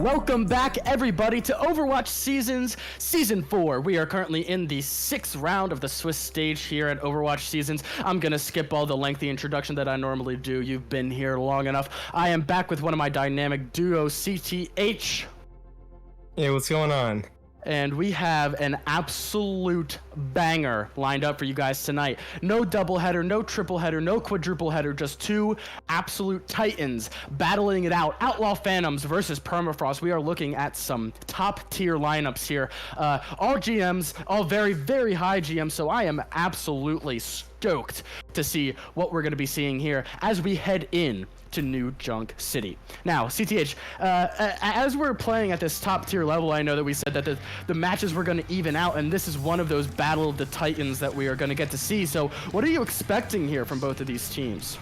Welcome back, everybody, to Overwatch Seasons, Season 4. We are currently in the 6th round of the Swiss stage here at Overwatch Seasons. I'm going to skip all the lengthy introduction that I normally do. You've been here long enough. I am back with one of my dynamic duo, CTH. Hey, what's going on? And we have an absolute banger lined up for you guys tonight. No double header, no triple header, no quadruple header, just two absolute titans battling it out. Outlaw Phantoms versus Permafrost. We are looking at some top tier lineups here. All GMs, all very, very high GMs, so I am absolutely stoked to see what we're going to be seeing here as we head in to New Junk City. Now, CTH, as we're playing at this top tier level, I know that we said that the matches were going to even out, and this is one of those Battle of the Titans that we are going to get to see. So what are you expecting here from both of these teams?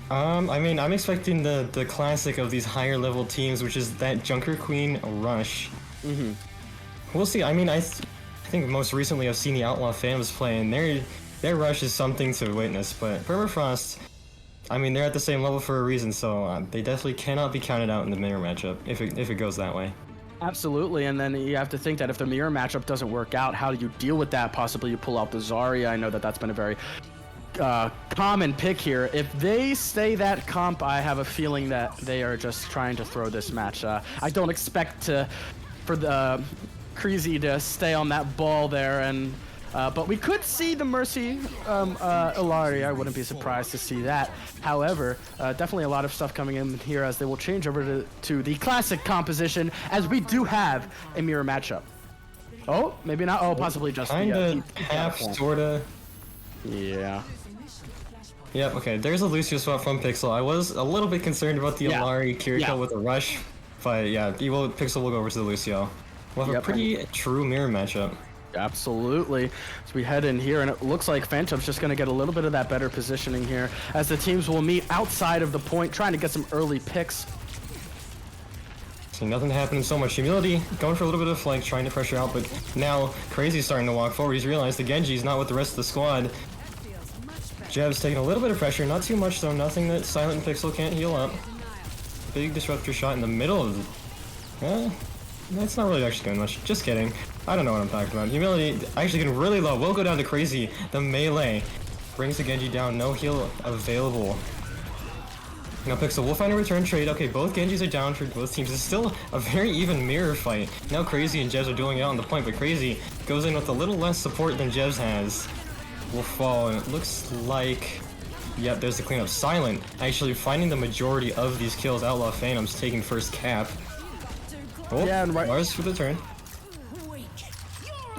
I mean, I'm expecting the classic of these higher level teams, which is that Junker Queen rush. We'll see. I mean, I think most recently I've seen the Outlaw Phantoms play, and their rush is something to witness, but Permafrost, I mean, they're at the same level for a reason, so they definitely cannot be counted out in the mirror matchup if it goes that way. Absolutely, and then you have to think that if the mirror matchup doesn't work out, how do you deal with that? Possibly you pull out the Zarya. I know that that's been a very common pick here. If they stay that comp, I have a feeling that they are just trying to throw this match. I don't expect for the Crazy to stay on that ball there, and but we could see the Mercy Illari. I wouldn't be surprised to see that. However, definitely a lot of stuff coming in here as they will change over to the classic composition, as we do have a mirror matchup. Oh, maybe not. Oh, possibly just kinda, half, sorta. Yeah. Yep, okay, there's a Lucio swap from Pixel. I was a little bit concerned about the Illari Kiriko with a rush, but yeah, Pixel will go over to the Lucio. We'll have a pretty true mirror matchup. Absolutely. So we head in here, and it looks like Phantom's just going to get a little bit of that better positioning here, as the teams will meet outside of the point, trying to get some early picks. See, nothing happening so much. Humility going for a little bit of flank, trying to pressure out, but now Crazy's starting to walk forward. He's realized the Genji's not with the rest of the squad. Jeb's taking a little bit of pressure, not too much though, nothing that Silent and Pixel can't heal up. Big disruptor shot in the middle of the... that's not really actually doing much. Just kidding. I don't know what I'm talking about. Humility actually getting really low. Will go down to Crazy. The melee brings the Genji down. No heal available. Now Pixel will find a return trade. Okay, both Genjis are down for both teams. It's still a very even mirror fight. Now Crazy and Jebs are dueling out on the point, but Crazy goes in with a little less support than Jebs has. Will fall, and it looks like... Yep, there's the cleanup. Silent actually finding the majority of these kills. Outlaw Phantoms taking first cap. Oh, yeah, and Mars for the turn.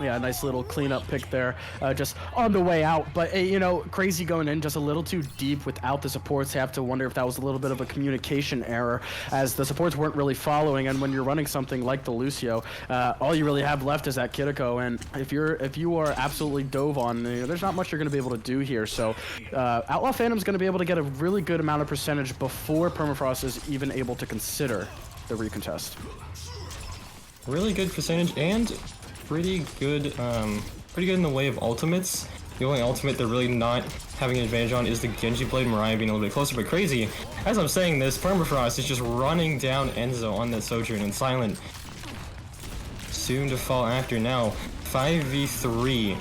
Yeah, nice little cleanup pick there, just on the way out. But, you know, Crazy going in just a little too deep without the supports. You have to wonder if that was a little bit of a communication error, as the supports weren't really following. And when you're running something like the Lucio, all you really have left is that Kiriko. And if you are absolutely dove on, there's not much you're going to be able to do here. So Outlaw Phantom's going to be able to get a really good amount of percentage before Permafrost is even able to consider the recontest. Really good percentage, and pretty good in the way of ultimates. The only ultimate they're really not having an advantage on is the Genji Blade. Mariah being a little bit closer, but Crazy, as I'm saying this, Permafrost is just running down Enzo on that Sojourn, and Silent soon to fall after. Now 5v3.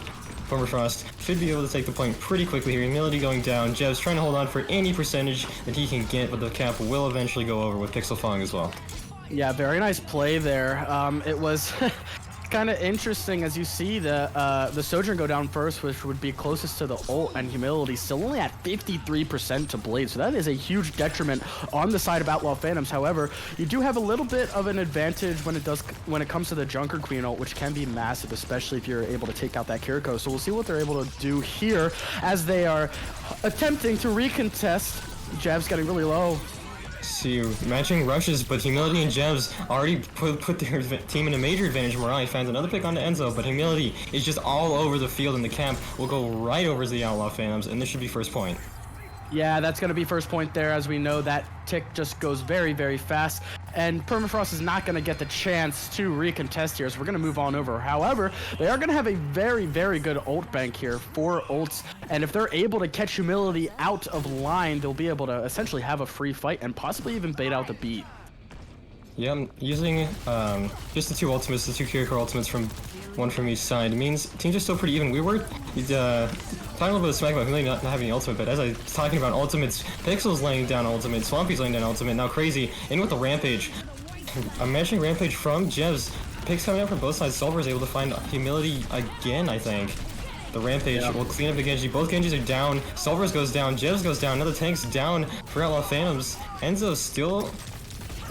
Permafrost should be able to take the point pretty quickly here. Humility going down. Jeb's trying to hold on for any percentage that he can get, but the cap will eventually go over with Pixel falling as well. Yeah, very nice play there. It was kind of interesting as you see the Sojourn go down first, which would be closest to the ult, and Humility still only at 53% to Blade, so that is a huge detriment on the side of Outlaw Phantoms. However, you do have a little bit of an advantage when it comes to the Junker Queen ult, which can be massive, especially if you're able to take out that Kiriko. So we'll see what they're able to do here as they are attempting to recontest. Jab's getting really low. See, matching rushes, but Humility and Jebs already put their team in a major advantage. Morale finds another pick onto Enzo, but Humility is just all over the field, and the camp will go right over to the Outlaw Phantoms, and this should be first point. Yeah, that's going to be first point there, as we know that tick just goes very, very fast, and Permafrost is not going to get the chance to recontest here, so we're going to move on over. However, they are going to have a very, very good ult bank here, 4 ults, and if they're able to catch Humility out of line, they'll be able to essentially have a free fight and possibly even bait out the beat. Yeah, I'm using just the 2 ultimates, the 2 Kiriko ultimates one from each side. It means teams are still pretty even. We were talking a little bit of smack about Humility not having an ultimate, but as I was talking about ultimates, Pixel's laying down ultimate, Swampy's laying down ultimate, now Crazy in with the Rampage. I'm matching Rampage from Jebs. picks coming out from both sides. Solver is able to find Humility again, I think. The Rampage will clean up the Genji. Both Genjis are down. Solvers goes down. Jevs goes down. Another tank's down for Outlawed Phantoms. Enzo still...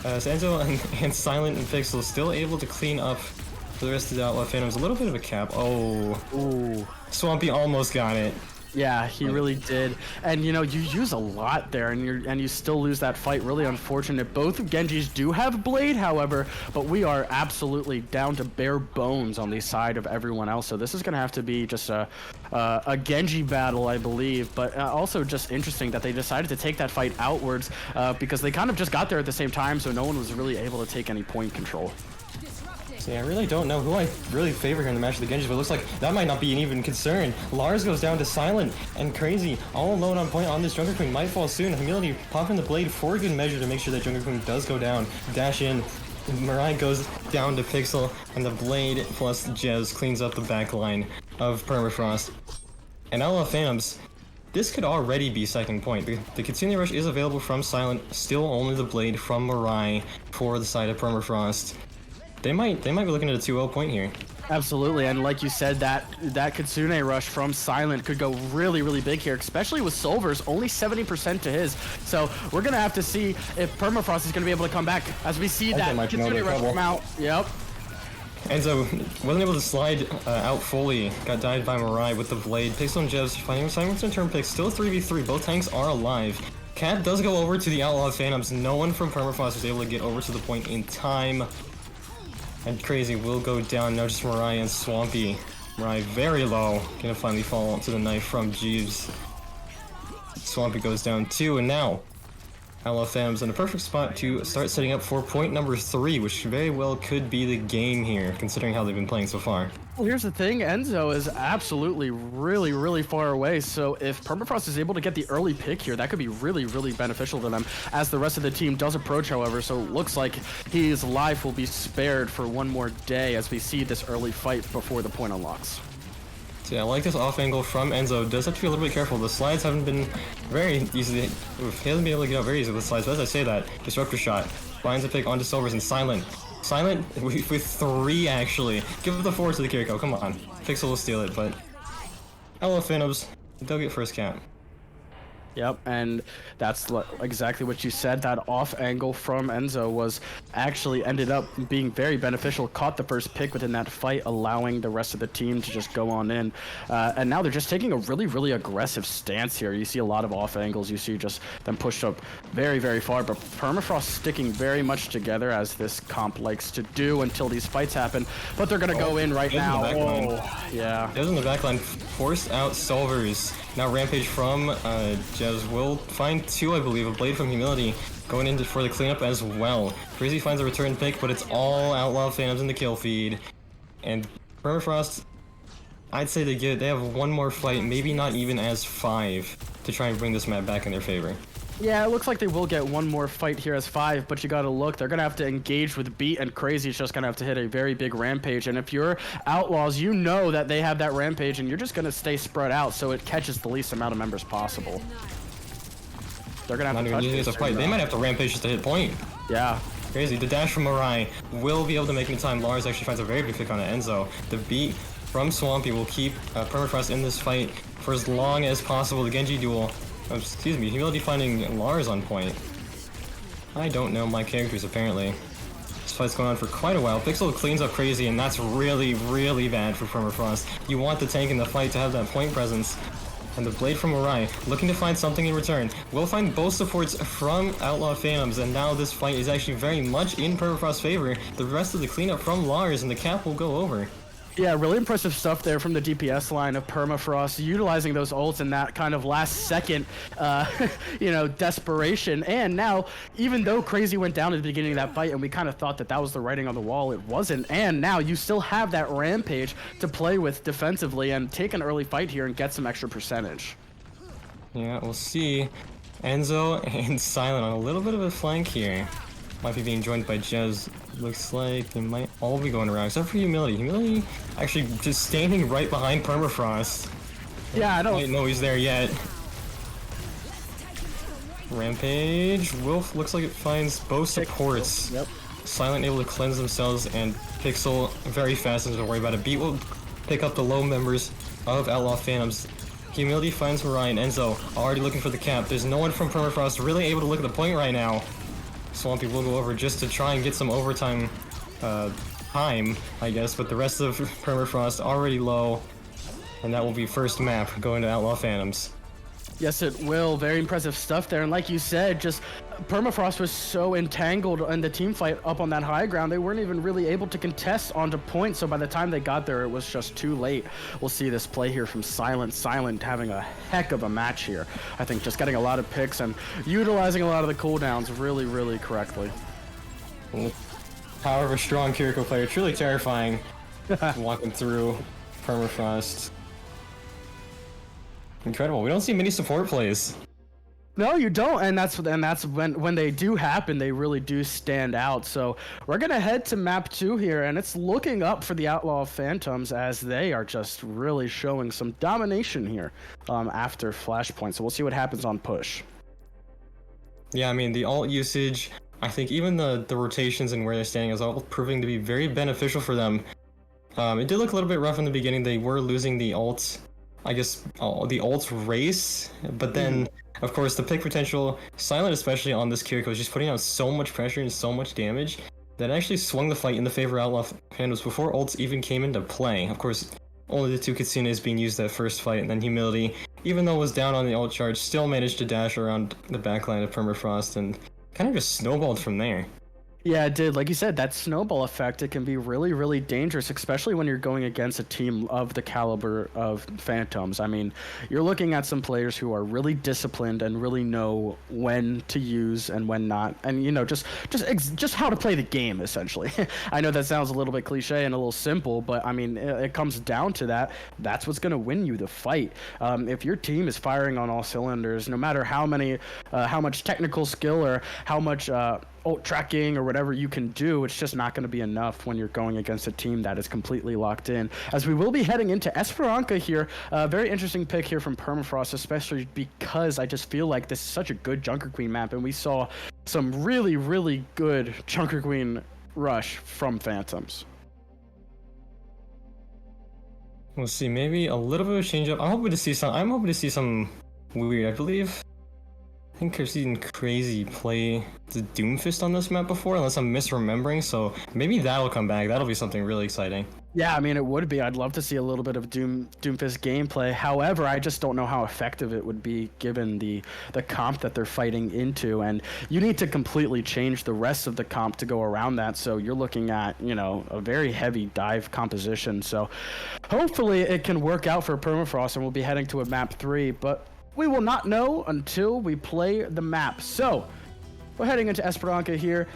Enzo and Silent and Pixel still able to clean up for the rest of the Outlawed Phantoms. A little bit of a cap. Oh. Ooh. Swampy almost got it. Yeah, he really did. And you know, you use a lot there, and you still lose that fight. Really unfortunate. Both Genjis do have Blade, however, but we are absolutely down to bare bones on the side of everyone else. So this is gonna have to be just a Genji battle, I believe. But also just interesting that they decided to take that fight outwards because they kind of just got there at the same time, so no one was really able to take any point control. See, I really don't know who I really favor here in the match with the Genjis, but it looks like that might not be an even concern. Lars goes down to Silent, and Crazy, all alone on point on this Junker Queen, might fall soon. Humility popping the Blade for good measure to make sure that Junker Queen does go down. Dash in. Mirai goes down to Pixel, and the Blade plus Jez cleans up the back line of Permafrost. And Outlawed Phantoms, this could already be second point. The Kitsune Rush is available from Silent, still only the Blade from Mirai for the side of Permafrost. They might be looking at a 2-0 point here. Absolutely, and like you said, that Kitsune Rush from Silent could go really, really big here, especially with Solver's only 70% to his. So we're gonna have to see if Permafrost is gonna be able to come back as we see that Kitsune Rush come out. Yep. Enzo wasn't able to slide out fully. Got died by Mirai with the Blade. Pixel and Jevs finding Simon's turn pick. Still 3v3. Both tanks are alive. Cat does go over to the Outlawed Phantoms. No one from Permafrost was able to get over to the point in time. And Crazy will go down, now just Mirai and Swampy. Mirai very low, gonna finally fall to the knife from Jeeves. Swampy goes down too, and now Outlawed Phantoms in a perfect spot to start setting up for point number 3, which very well could be the game here, considering how they've been playing so far. Well, here's the thing, Enzo is absolutely really, really far away, so if Permafrost is able to get the early pick here, that could be really, really beneficial to them as the rest of the team does approach, however, so it looks like his life will be spared for one more day as we see this early fight before the point unlocks. So yeah, I like this off angle from Enzo. Does have to be a little bit careful. The slides haven't been very easy. He hasn't been able to get out very easily with the slides, but as I say that, Disruptor Shot finds a pick onto Silvers and Silent. Silent with 3 actually. Give the 4 to the Kiriko, come on. Pixel will steal it, but Outlawed Phantoms, they'll get first cap. Yep, and that's exactly what you said. That off angle from Enzo was actually ended up being very beneficial. Caught the first pick within that fight, allowing the rest of the team to just go on in. And now they're just taking a really, really aggressive stance here. You see a lot of off angles. You see just them pushed up very, very far. But Permafrost sticking very much together as this comp likes to do until these fights happen. But they're going to go in right now. Yeah. Those in the backline forced out Solvers. Now Rampage from Jez will find 2, I believe. A Blade from Humility going in for the cleanup as well. Crazy finds a return pick, but it's all Outlawed Phantoms in the kill feed. And Permafrost, I'd say they have one more fight, maybe not even as 5, to try and bring this map back in their favor. Yeah, it looks like they will get one more fight here as 5, but you gotta look, they're gonna have to engage with Beat, and Crazy's just gonna have to hit a very big Rampage, and if you're Outlaws, you know that they have that Rampage, and you're just gonna stay spread out so it catches the least amount of members possible. They're gonna have to touch this. They might have to Rampage just to hit point. Yeah. Crazy, the dash from Mirai will be able to make any time. Lars actually finds a very big pick on Enzo. The Beat from Swampy will keep Permafrost in this fight for as long as possible. The Genji duel. Excuse me, Humility finding Lars on point. I don't know my characters, apparently. This fight's going on for quite a while. Pixel cleans up Crazy, and that's really, really bad for Permafrost. You want the tank in the fight to have that point presence. And the Blade from Mirai, looking to find something in return. We'll find both supports from Outlawed Phantoms, and now this fight is actually very much in Permafrost's favor. The rest of the cleanup from Lars, and the cap will go over. Yeah, really impressive stuff there from the DPS line of Permafrost, utilizing those ults in that kind of last second, desperation. And now, even though Crazy went down at the beginning of that fight, and we kind of thought that that was the writing on the wall, it wasn't. And now you still have that Rampage to play with defensively and take an early fight here and get some extra percentage. Yeah, we'll see. Enzo and Silent on a little bit of a flank here. Might be being joined by Jez. Looks like they might all be going around, except for Humility. Humility actually just standing right behind Permafrost. Yeah, I don't know he's there yet. Rampage. Wolf looks like it finds both supports. Yep. Silent able to cleanse themselves, and Pixel very fast, doesn't worry about it. Beat will pick up the low members of Outlawed Phantoms. Humility finds Mirai, and Enzo already looking for the cap. There's no one from Permafrost really able to look at the point right now. Swampy will go over just to try and get some overtime time, I guess, but the rest of Permafrost already low, and that will be first map going to Outlawed Phantoms. Yes, it will. Very impressive stuff there. And like you said, just Permafrost was so entangled in the team fight up on that high ground, they weren't even really able to contest onto point. So by the time they got there, it was just too late. We'll see this play here from Silent. Silent having a heck of a match here. I think just getting a lot of picks and utilizing a lot of the cooldowns really, really correctly. However, strong Kiriko player, truly terrifying. Walking through Permafrost. Incredible. We don't see many support plays. No, you don't, and that's when they do happen, they really do stand out. So we're gonna head to map 2 here, and it's looking up for the Outlawed Phantoms as they are just really showing some domination here after Flashpoint. So we'll see what happens on push. Yeah, I mean the ult usage. I think even the rotations and where they're standing is all proving to be very beneficial for them. It did look a little bit rough in the beginning. They were losing the ult. I guess the ult race, but then of course the pick potential, Silent especially on this Kiriko, is just putting out so much pressure and so much damage that it actually swung the fight in the favor of Outlawed Phantoms before ults even came into play. Of course, only the 2 Kitsunes being used that first fight, and then Humility, even though it was down on the ult charge, still managed to dash around the backline of Permafrost and kind of just snowballed from there. Yeah, it did. Like you said, that snowball effect, it can be really, really dangerous, especially when you're going against a team of the caliber of Phantoms. I mean, you're looking at some players who are really disciplined and really know when to use and when not, and just how to play the game, essentially. I know that sounds a little bit cliche and a little simple, but I mean, it comes down to that. That's what's going to win you the fight. If your team is firing on all cylinders, no matter how much technical skill or how much ult tracking or whatever you can do, it's just not going to be enough when you're going against a team that is completely locked in. As we will be heading into Esperanza here, very interesting pick here from Permafrost, especially because I just feel like this is such a good Junker Queen map, and we saw some really, really good Junker Queen rush from Phantoms. We'll see, maybe a little bit of a change up. I'm hoping to see some weird, I believe. I think I've seen Crazy play the Doomfist on this map before, unless I'm misremembering, so maybe that'll come back. That'll be something really exciting. Yeah, I mean, it would be. I'd love to see a little bit of Doomfist gameplay. However, I just don't know how effective it would be given the comp that they're fighting into, and you need to completely change the rest of the comp to go around that, so you're looking at, a very heavy dive composition. So hopefully it can work out for Permafrost, and we'll be heading to a map 3, but we will not know until we play the map. So we're heading into Esperanza here.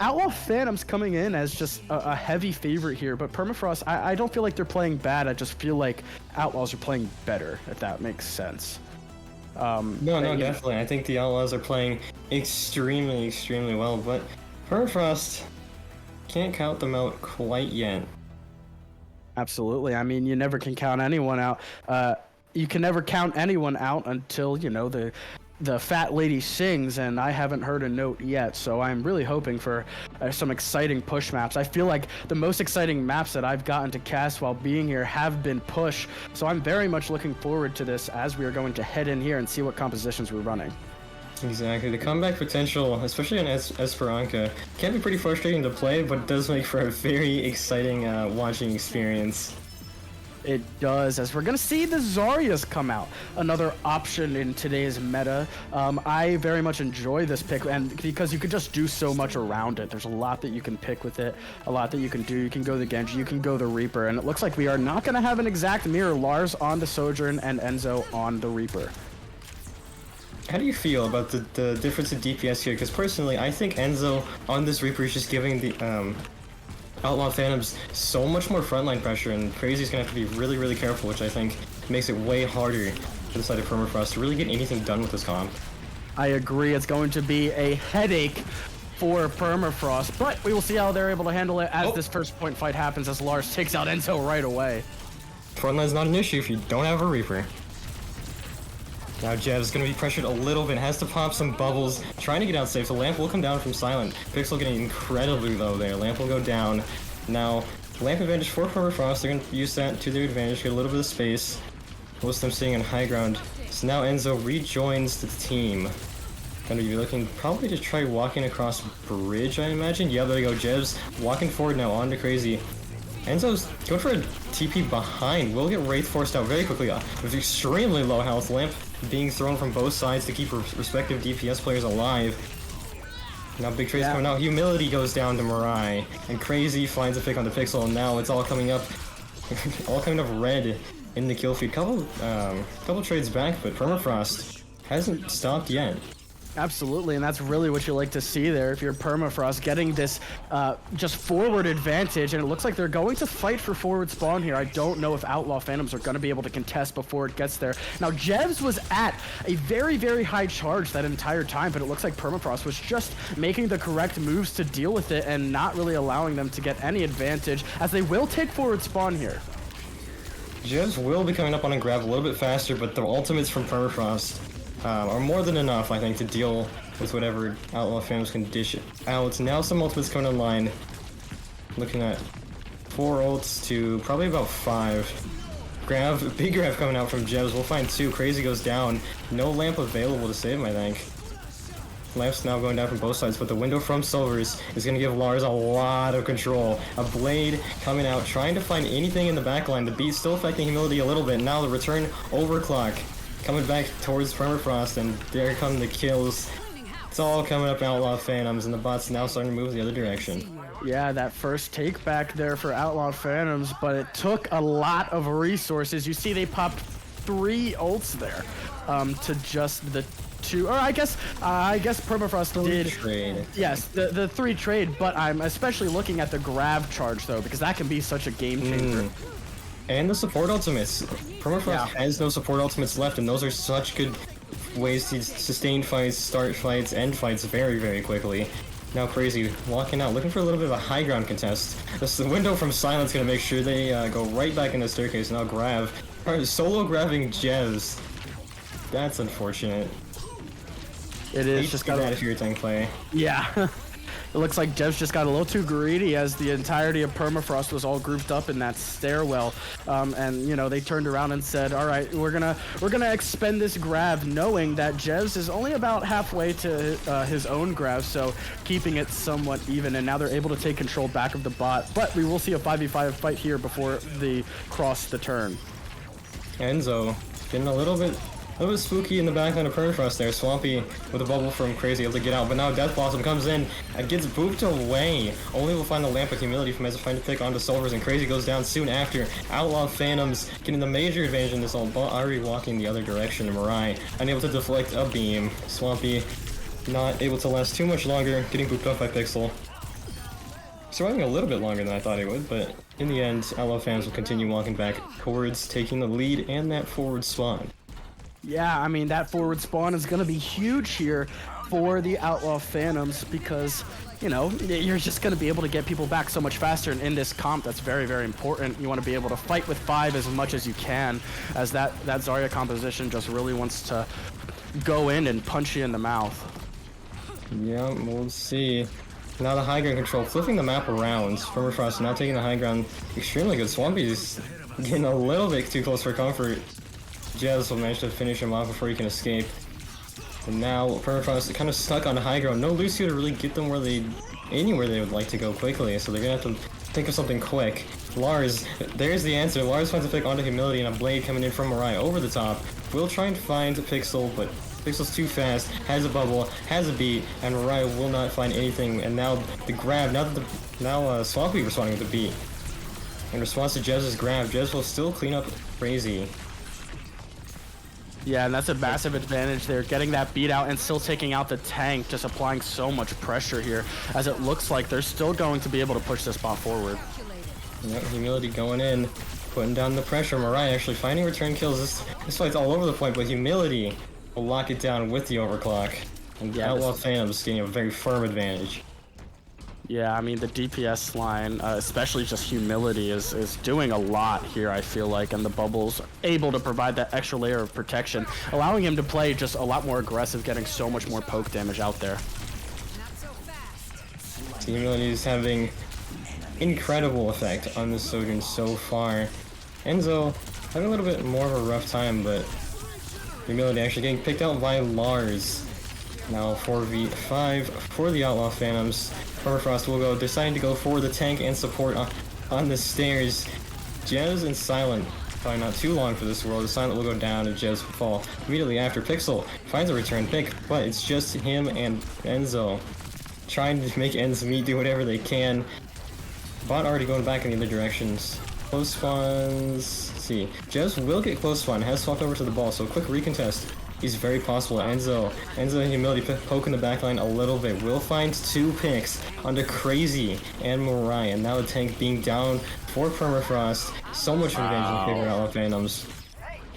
Outlawed Phantoms coming in as just a heavy favorite here, but Permafrost, I don't feel like they're playing bad. I just feel like Outlaws are playing better, if that makes sense. No, definitely. I think the Outlaws are playing extremely, extremely well, but Permafrost can't count them out quite yet. Absolutely. I mean, you never can count anyone out. You can never count anyone out until, the fat lady sings, and I haven't heard a note yet, so I'm really hoping for some exciting push maps. I feel like the most exciting maps that I've gotten to cast while being here have been push, so I'm very much looking forward to this as we are going to head in here and see what compositions we're running. Exactly. The comeback potential, especially on Esperanza, can be pretty frustrating to play, but it does make for a very exciting watching experience. It does, as we're going to see the Zaryas come out. Another option in today's meta. I very much enjoy this pick, and because you could just do so much around it. There's a lot that you can pick with it, a lot that you can do. You can go the Genji, you can go the Reaper, and it looks like we are not going to have an exact mirror. Lars on the Sojourn and Enzo on the Reaper. How do you feel about the difference in DPS here? Because personally, I think Enzo on this Reaper is just giving the Outlawed Phantoms so much more frontline pressure, and Crazy's gonna have to be really, really careful, which I think makes it way harder for the side of Permafrost to really get anything done with this comp. I agree, it's going to be a headache for Permafrost, but we will see how they're able to handle it as this first point fight happens, as Lars takes out Enzo right away. Frontline's not an issue if you don't have a Reaper. Now Jev's gonna be pressured a little bit, has to pop some bubbles, trying to get out safe. The lamp will come down from Silent. Pixel getting incredibly low there. Lamp will go down. Now, lamp advantage for Permafrost. They're gonna use that to their advantage, get a little bit of space. Most of them staying on high ground. So now Enzo rejoins the team. Gonna be looking probably to try walking across bridge, I imagine. Yeah, there you go. Jev's walking forward now on to Crazy. Enzo's going for a TP behind. Will get Wraith forced out very quickly with extremely low health. Lamp being thrown from both sides to keep respective DPS players alive. Now big trade's coming out. Humility goes down to Mirai. And Crazy finds a pick on the Pixel. And now it's all coming up. all coming up red in the kill feed. Couple trades back, but Permafrost hasn't stopped yet. Absolutely, and that's really what you like to see there if you're Permafrost, getting this just forward advantage, and it looks like they're going to fight for forward spawn here. I don't know if Outlaw Phantoms are going to be able to contest before it gets there. Now, Jevs was at a very, very high charge that entire time, but it looks like Permafrost was just making the correct moves to deal with it and not really allowing them to get any advantage, as they will take forward spawn here. Jevs will be coming up on a grab a little bit faster, but the ultimates from Permafrost are more than enough, I think, to deal with whatever Outlaw Phantoms can dish out. Now some ultimates coming online. Looking at 4 ults to probably about 5. Big grab coming out from Jevs. We'll find 2. Crazy goes down. No lamp available to save him, I think. Lamp's now going down from both sides, but the window from Silvers is going to give Lars a lot of control. A blade coming out, trying to find anything in the backline. The beat still affecting Humility a little bit. Now the return overclock coming back towards Permafrost, and there come the kills. It's all coming up Outlaw Phantoms, and the bot's now starting to move the other direction. Yeah, that first take back there for Outlaw Phantoms, but it took a lot of resources. You see they popped 3 ults there to just the 2, or I guess Permafrost did trade. Yes, the 3 trade, but I'm especially looking at the grab charge though, because that can be such a game changer. And the support ultimates. Permafrost has no support ultimates left, and those are such good ways to sustain fights, start fights, end fights very, very quickly. Now Crazy walking out, looking for a little bit of a high ground contest. The window from Silent's gonna make sure they go right back in the staircase. Now Grav, solo grabbing Jevs. That's unfortunate. It is just got that if you're a tank play. Yeah. It looks like Jevs just got a little too greedy, as the entirety of Permafrost was all grouped up in that stairwell, and you know, they turned around and said, "All right, we're gonna expend this grab," knowing that Jevs is only about halfway to his own grab, so keeping it somewhat even. And now they're able to take control back of the bot, but we will see a 5v5 fight here before they cross the turn. Enzo getting a little bit spooky in the backline of Permafrost there. Swampy with a bubble from Crazy able to get out, but now Death Blossom comes in and gets booped away. Only will find the lamp with Humility from Enzo trying to pick onto Silvers, and Crazy goes down soon after. Outlaw Phantoms getting the major advantage in this all, but already walking the other direction. Mirai unable to deflect a beam. Swampy not able to last too much longer, getting booped up by Pixel. Surviving a little bit longer than I thought he would, but in the end, Outlaw Phantoms will continue walking back towards taking the lead and that forward spawn. Yeah, I mean, that forward spawn is going to be huge here for the Outlaw Phantoms, because, you know, you're just going to be able to get people back so much faster, and in this comp, that's very, very important. You want to be able to fight with 5 as much as you can, as that Zarya composition just really wants to go in and punch you in the mouth. Yeah, we'll see. Now the high ground control, flipping the map around. Permafrost now taking the high ground. Extremely good. Swampy's getting a little bit too close for comfort. Jevs will manage to finish him off before he can escape. And now Permafrost is kind of stuck on high ground. No Lucio to really get them anywhere they would like to go quickly, so they're gonna have to think of something quick. Lars, there's the answer. Lars finds a pick onto Humility, and a blade coming in from Mirai over the top. We'll try and find Pixel, but Pixel's too fast, has a bubble, has a beat, and Mirai will not find anything. And now the grab, now Swampy responding with the beat. In response to Jevs' grab, Jevs will still clean up Crazy. Yeah, and that's a massive advantage there, getting that beat out and still taking out the tank, just applying so much pressure here, as it looks like they're still going to be able to push this bot forward. Yep, Humility going in, putting down the pressure. Mirai actually finding return kills. This fight's all over the point, but Humility will lock it down with the overclock. And Outlaw Phantoms getting a very firm advantage. Yeah, I mean, the DPS line, especially just Humility, is doing a lot here, I feel like, and the Bubble's able to provide that extra layer of protection, allowing him to play just a lot more aggressive, getting so much more poke damage out there. Humility is having incredible effect on the Sojourn so far. Enzo having a little bit more of a rough time, but Humility actually getting picked out by Lars. Now 4v5 for the Outlaw Phantoms. Permafrost will go, deciding to go for the tank and support on the stairs. Jez and Silent, probably not too long for this world. Silent will go down and Jez will fall immediately after. Pixel finds a return pick, but it's just him and Enzo trying to make ends meet, do whatever they can. Bot already going back in the other directions. Close spawns. Let's see. Jez will get close spawn, has swapped over to the ball, so a quick recontest is very possible. Enzo and Humility poking the backline a little bit. Will find 2 picks onto Crazy and Mariah. Now the tank being down for Permafrost. So much revenge in favor of Outlaw Phantoms.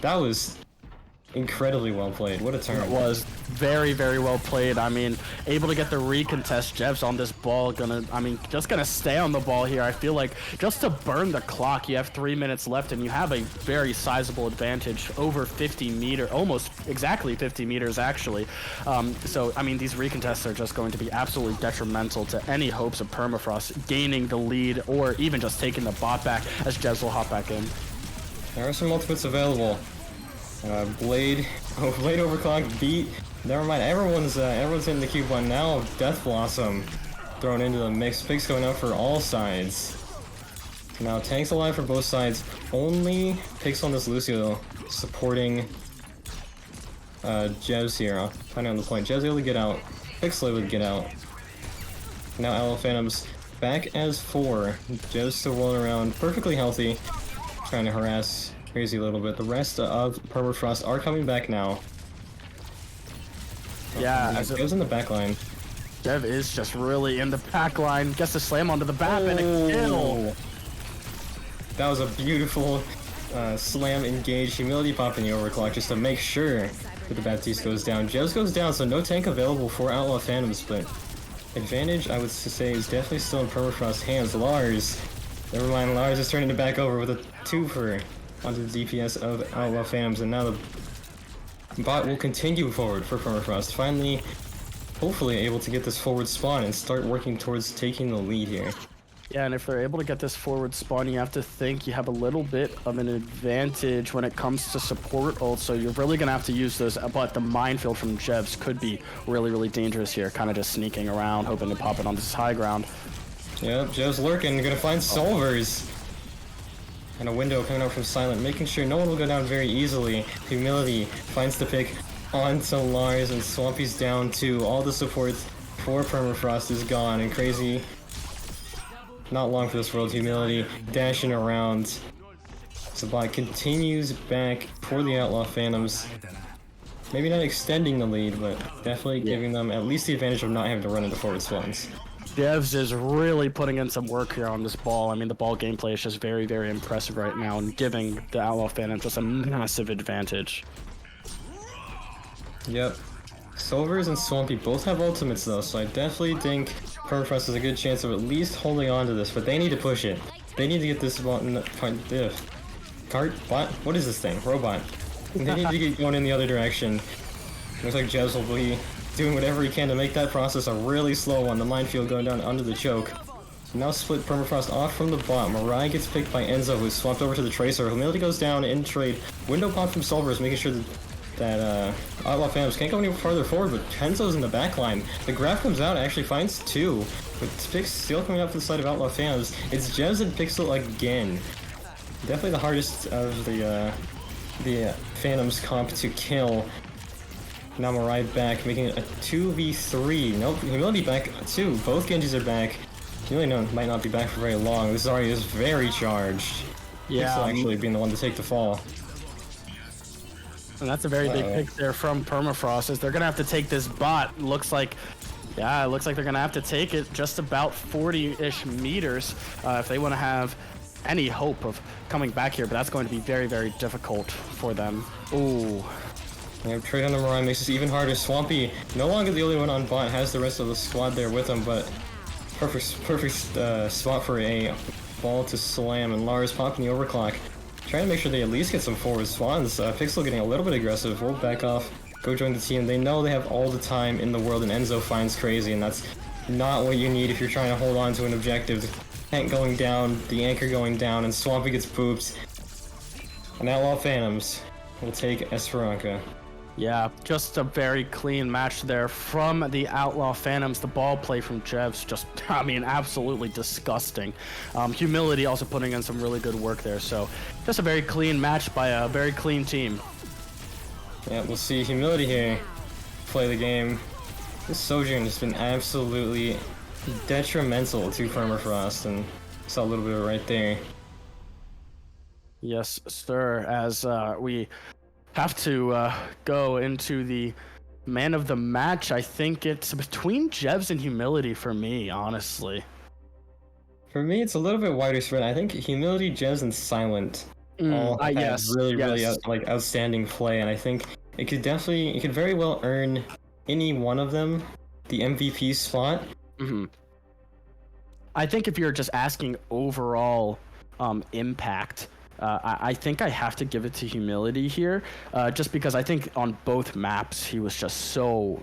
That was incredibly well played. What a turn. It was very, very well played. I mean, able to get the recontest. Jev's on this ball, just gonna stay on the ball here. I feel like just to burn the clock, you have 3 minutes left and you have a very sizable advantage, over 50 meters, almost exactly 50 meters actually. So, I mean, these recontests are just going to be absolutely detrimental to any hopes of Permafrost gaining the lead or even just taking the bot back as Jez will hop back in. There are some ultimates available. Blade overclock beat. Never mind. Everyone's in the cube one now. Death Blossom thrown into the mix. Picks going out for all sides. Now tanks alive for both sides. Only picks on this Lucio supporting Jez here. Finding on the point. Jez able to get out. Pixel would get out. Now Outlaw Phantoms back as 4. Jez still rolling around, perfectly healthy, trying to harass Crazy a little bit. The rest of Permafrost are coming back now. Yeah, it goes in the back line. Dev is just really in the back line. Gets a slam onto the bat and a kill. That was a beautiful slam engage. Humility popping the overclock just to make sure that the Baptiste goes down. Jez goes down, so no tank available for Outlaw Phantoms, but advantage, I would say, is definitely still in Permafrost's hands. Lars, never mind, Lars is turning it back over with a 2-fer onto the DPS of Outlaw Phantoms, and now the bot will continue forward for Permafrost. Finally, hopefully able to get this forward spawn and start working towards taking the lead here. Yeah, and if they're able to get this forward spawn, you have to think you have a little bit of an advantage when it comes to support ult, so you're really going to have to use those, but the minefield from Jevs could be really, really dangerous here, kind of just sneaking around, hoping to pop it on this high ground. Yep, Jevs lurking, gonna find Solvers. And a window coming out from Silent, making sure no one will go down very easily. Humility finds the pick onto Lars, and Swampy's down too. All the support for Permafrost is gone, and Crazy, not long for this world. Humility dashing around. So bot continues back for the Outlaw Phantoms. Maybe not extending the lead, but definitely giving them at least the advantage of not having to run into forward spawns. Devs is really putting in some work here on this ball. I mean, the ball gameplay is just very, very impressive right now and giving the Outlaw Phantoms just a massive advantage. Yep. Solvers and Swampy both have ultimates though, so I definitely think Permafrost has a good chance of at least holding on to this, but they need to push it. They need to get this button. Cart? Bot? What is this thing? Robot. They need to get going in the other direction. Looks like Jez will be doing whatever he can to make that process a really slow one. The minefield going down under the choke. Now split Permafrost off from the bot. Mariah gets picked by Enzo, who's swapped over to the Tracer. Humility goes down in trade. Window pop from Solvers, making sure that Outlaw Phantoms can't go any farther forward, but Kenzo's in the back line. The graph comes out, actually finds 2. With Pix still coming up to the side of Outlaw Phantoms. It's Jez and Pixel again. Definitely the hardest of the Phantoms comp to kill. Now Mariah back, making it a 2v3. Nope, Humility back too. Both Genjis are back. Humility might not be back for very long. This Zarya is very charged. Yeah. Pixel actually being the one to take the fall. And that's a very big pick there from Permafrost, as they're going to have to take this bot. Looks like, yeah, it looks like they're going to have to take it just about 40-ish meters if they want to have any hope of coming back here, but that's going to be very, very difficult for them. Ooh. Yeah, trade on the Mariah makes this even harder. Swampy, no longer the only one on bot, has the rest of the squad there with him, but Perfect spot for a ball to slam, and Lars popping the overclock. Trying to make sure they at least get some forward swans. Pixel getting a little bit aggressive. We'll back off. Go join the team. They know they have all the time in the world, and Enzo finds Crazy, and that's not what you need if you're trying to hold on to an objective. Tank going down, the anchor going down, and Swampy gets pooped. And Outlawed Phantoms will take Esperanza. Yeah, just a very clean match there from the Outlaw Phantoms. The ball play from Jevs just, I mean, absolutely disgusting. Humility also putting in some really good work there. So just a very clean match by a very clean team. Yeah, we'll see Humility here play the game. This Sojourn has been absolutely detrimental to Permafrost, and saw a little bit of it right there. Yes, sir, as we have to go into the man of the match. I think it's between Jevs and Humility for me, honestly. For me, it's a little bit wider spread. I think Humility, Jevs, and Silent all had really outstanding play, and I think it could very well earn any one of them the MVP spot. Mm-hmm. I think if you're just asking overall impact, I think I have to give it to Humility here, just because I think on both maps he was just so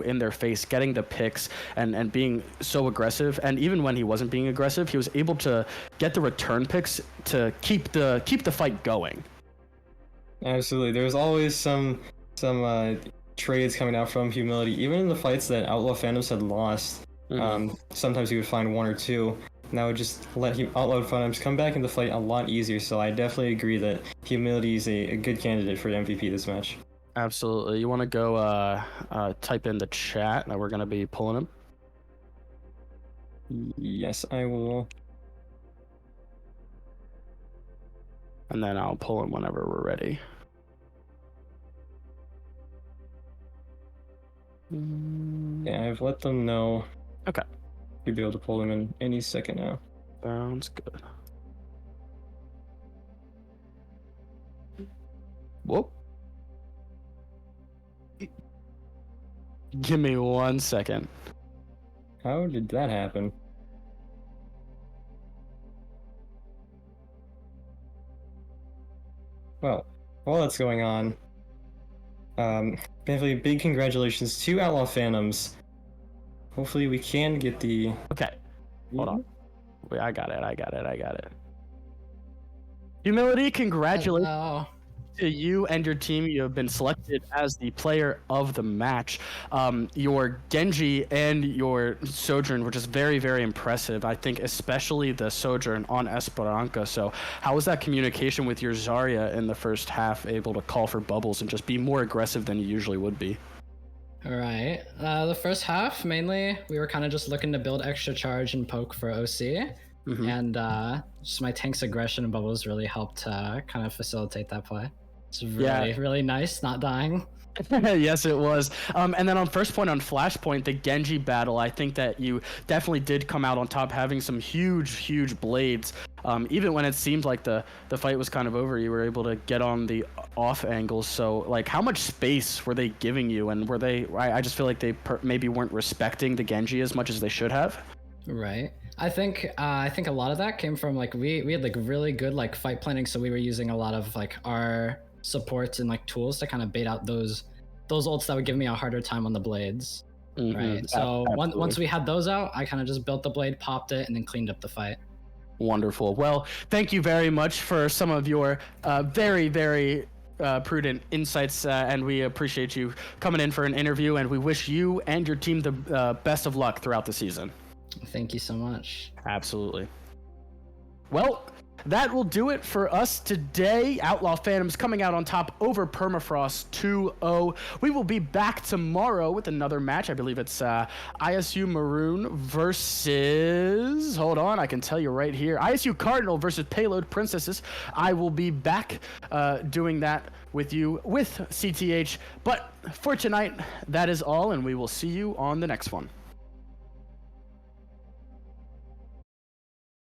in their face, getting the picks and being so aggressive. And even when he wasn't being aggressive, he was able to get the return picks to keep the fight going. Absolutely, there's always some trades coming out from Humility, even in the fights that Outlaw Phantoms had lost. Mm-hmm. Sometimes he would find one or two. And that would just let Outlawed Phantoms come back in the fight a lot easier, so I definitely agree that Humility is a good candidate for MVP this match. Absolutely. You want to go type in the chat that we're going to be pulling him? Yes, I will. And then I'll pull him whenever we're ready. Yeah, I've let them know. Okay. You'll be able to pull them in any second now. Sounds good. Whoop. Give me 1 second. How did that happen? Well, while that's going on, definitely big congratulations to Outlaw Phantoms. Hopefully we can get the... Okay, hold on. Wait, I got it. Humility, congratulations to you and your team. You have been selected as the player of the match. Your Genji and your Sojourn were just very, very impressive. I think especially the Sojourn on Esperanza. So how was that communication with your Zarya in the first half, able to call for bubbles and just be more aggressive than you usually would be? All right. The first half, mainly, we were kind of just looking to build extra charge and poke for OC. Mm-hmm. And just my tank's aggression and bubbles really helped kind of facilitate that play. It's really nice, not dying. Yes, it was. And then on first point on Flashpoint, the Genji battle, I think that you definitely did come out on top, having some huge blades. Even when it seemed like the fight was kind of over, you were able to get on the off angles. So, like, how much space were they giving you? And were they... I just feel like they maybe weren't respecting the Genji as much as they should have. Right. I think a lot of that came from, like, we had, like, really good, like, fight planning. So we were using a lot of, like, our supports and, like, tools to kind of bait out those ults that would give me a harder time on the blades. Mm-hmm. Right. So once we had those out, I kind of just built the blade, popped it, and then cleaned up the fight. Wonderful. Well, thank you very much for some of your very prudent insights, and we appreciate you coming in for an interview, and we wish you and your team the best of luck throughout the season. Thank you so much. Absolutely. Well, that will do it for us today. Outlaw Phantoms coming out on top over Permafrost 2-0. We will be back tomorrow with another match. I believe it's ISU Maroon versus... Hold on, I can tell you right here. ISU Cardinal versus Payload Princesses. I will be back doing that with you with CTH. But for tonight, that is all, and we will see you on the next one.